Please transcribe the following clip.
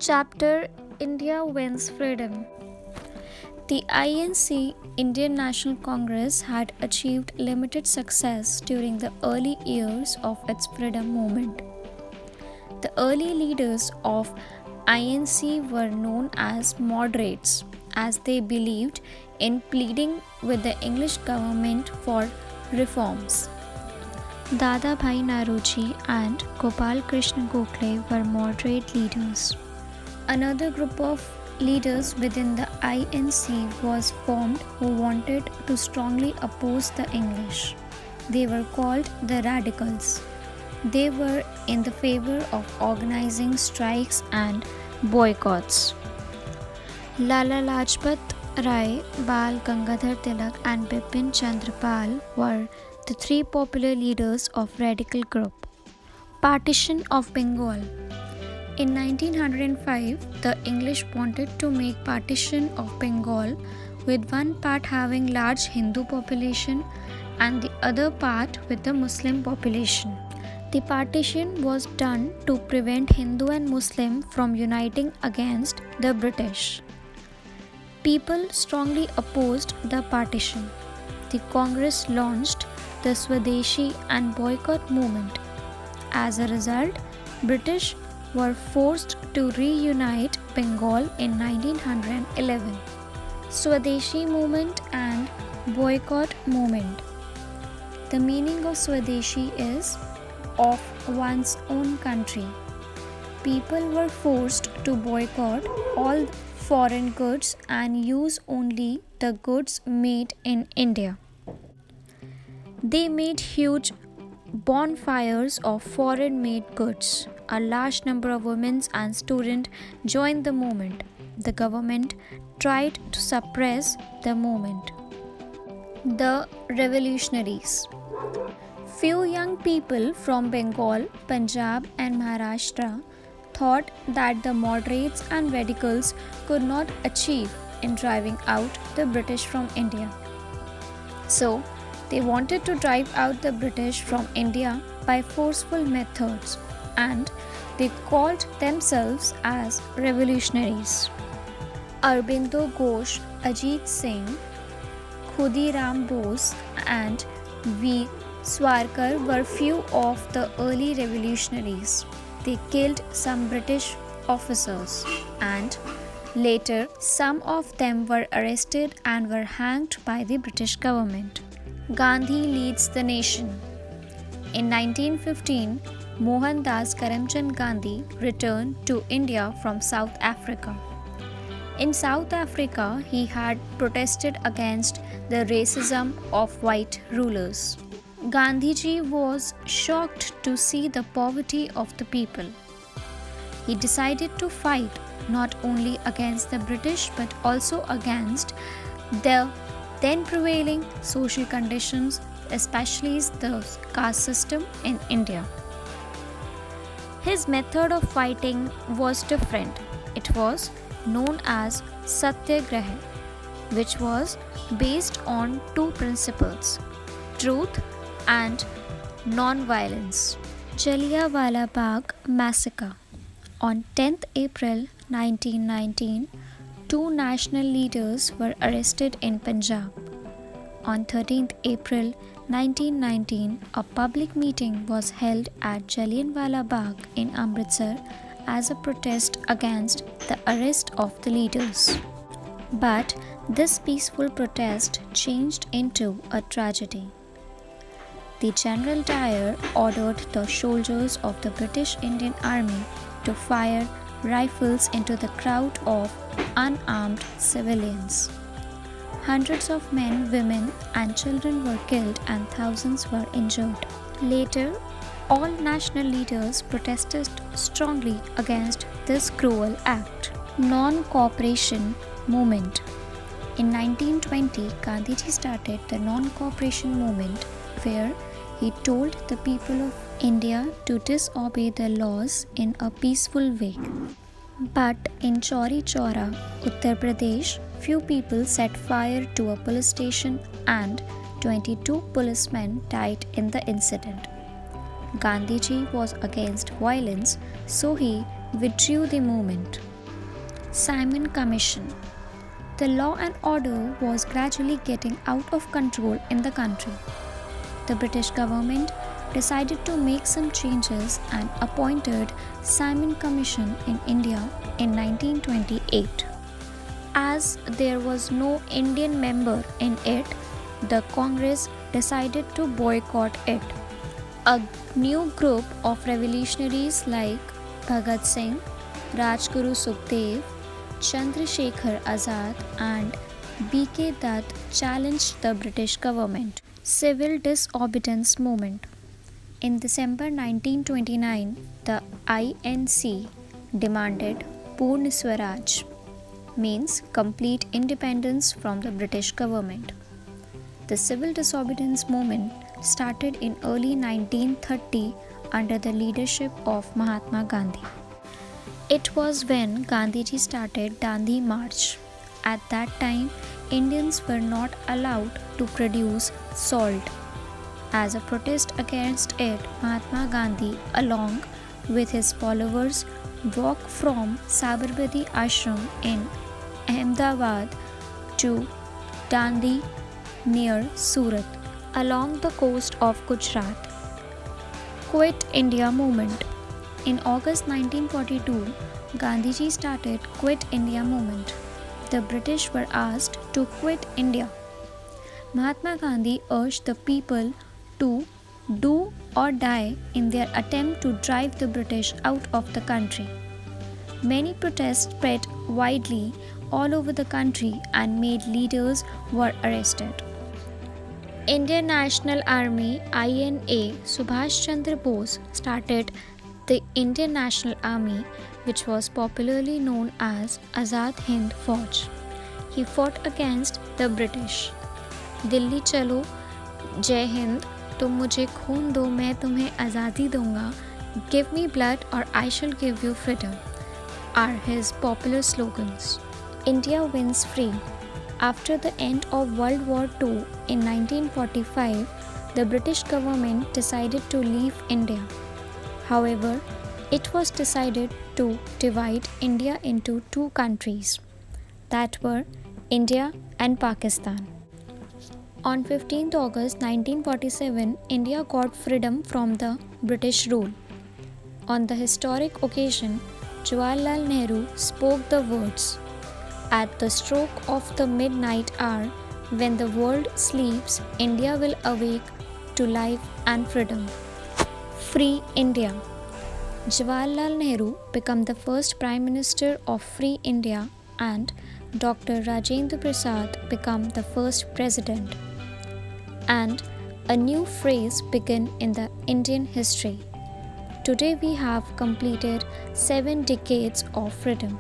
Chapter India Wins Freedom. The INC, Indian National Congress, had achieved limited success during the early years of its freedom movement. The early leaders of INC were known as moderates, as they believed in pleading with the English government for reforms. Dadabhai Naoroji and Gopal Krishna Gokhale were moderate leaders. Another group of leaders within the INC was formed who wanted to strongly oppose the English. They were called the Radicals. They were in the favor of organizing strikes and boycotts. Lala Lajpat Rai, Bal Gangadhar Tilak, and Bipin Chandra Pal were the three popular leaders of radical group. Partition of Bengal. In 1905, the English wanted to make partition of Bengal, with one part having large Hindu population and the other part with the Muslim population. The partition was done to prevent Hindu and Muslim from uniting against the British. People strongly opposed the partition. The Congress launched the Swadeshi and boycott movement. As a result, British were forced to reunite Bengal in 1911. Swadeshi movement and boycott movement. The meaning of Swadeshi is of one's own country. People were forced to boycott all foreign goods and use only the goods made in India. They made huge bonfires of foreign made goods. A large number of women and students joined the movement. The government tried to suppress the movement. The revolutionaries. Few young people from Bengal, Punjab, and Maharashtra thought that the moderates and radicals could not achieve in driving out the British from India. So, they wanted to drive out the British from India by forceful methods, and they called themselves as revolutionaries. Aurobindo Ghosh, Ajit Singh, Khudiram Bose, and V. Swarkar were few of the early revolutionaries. They killed some British officers, and later some of them were arrested and were hanged by the British government. Gandhi leads the nation. In 1915, Mohandas Karamchand Gandhi returned to India from South Africa. In South Africa, he had protested against the racism of white rulers. Gandhiji was shocked to see the poverty of the people. He decided to fight not only against the British but also against the then prevailing social conditions, especially the caste system in India. His method of fighting was different. It was known as Satyagraha, which was based on two principles: truth and non-violence. Jallianwala Bagh Massacre. On 10th April 1919, two national leaders were arrested in Punjab. On 13th April 1919, a public meeting was held at Jallianwala Bagh in Amritsar as a protest against the arrest of the leaders. But this peaceful protest changed into a tragedy. The General Dyer ordered the soldiers of the British Indian Army to fire rifles into the crowd of unarmed civilians. Hundreds of men, women, and children were killed and thousands were injured. Later, all national leaders protested strongly against this cruel act. Non-cooperation movement. In 1920, Gandhiji started the non-cooperation movement, where he told the people of India to disobey the laws in a peaceful way. But in Chauri Chaura, Uttar Pradesh, few people set fire to a police station and 22 policemen died in the incident. Gandhiji was against violence, so he withdrew the movement. Simon Commission. The law and order was gradually getting out of control in the country. The British government decided to make some changes and appointed Simon Commission in India in 1928. As there was no Indian member in it, the Congress decided to boycott it. A new group of revolutionaries like Bhagat Singh, Rajguru Sukhdev, Chandrasekhar Azad, and B.K. Dutt challenged the British government. Civil disobedience movement. In December 1929, the INC demanded Purna Swaraj, means complete independence from the British government. The civil disobedience movement started in early 1930 under the leadership of Mahatma Gandhi. It was when Gandhiji started Dandi March. At that time, Indians were not allowed to produce salt. As a protest against it, Mahatma Gandhi, along with his followers, walked from Sabarmati Ashram in Ahmedabad to Dandi near Surat, along the coast of Gujarat. Quit India movement. In August 1942, Gandhiji started Quit India movement. The British were asked to quit India. Mahatma Gandhi urged the people to do or die in their attempt to drive the British out of the country. Many protests spread widely all over the country and many leaders were arrested. Indian National Army INA Subhash Chandra Bose started the Indian National Army, which was popularly known as Azad Hind Fauj. He fought against the British. Delhi चलो, जय हिंद, तुम मुझे खून दो मैं तुम्हें आज़ादी दूंगा, give me blood or I shall give you freedom, are his popular slogans. India wins free. After the end of World War II in 1945, the British government decided to leave India. However, it was decided to divide India into two countries, that were India and Pakistan. On 15th August 1947, India got freedom from the British rule. On the historic occasion, Jawaharlal Nehru spoke the words, "At the stroke of the midnight hour, when the world sleeps, India will awake to life and freedom." Free India. Jawaharlal Nehru became the first Prime Minister of Free India and Dr. Rajendra Prasad became the first President. And a new phase began in the Indian history. Today we have completed 7 decades of freedom.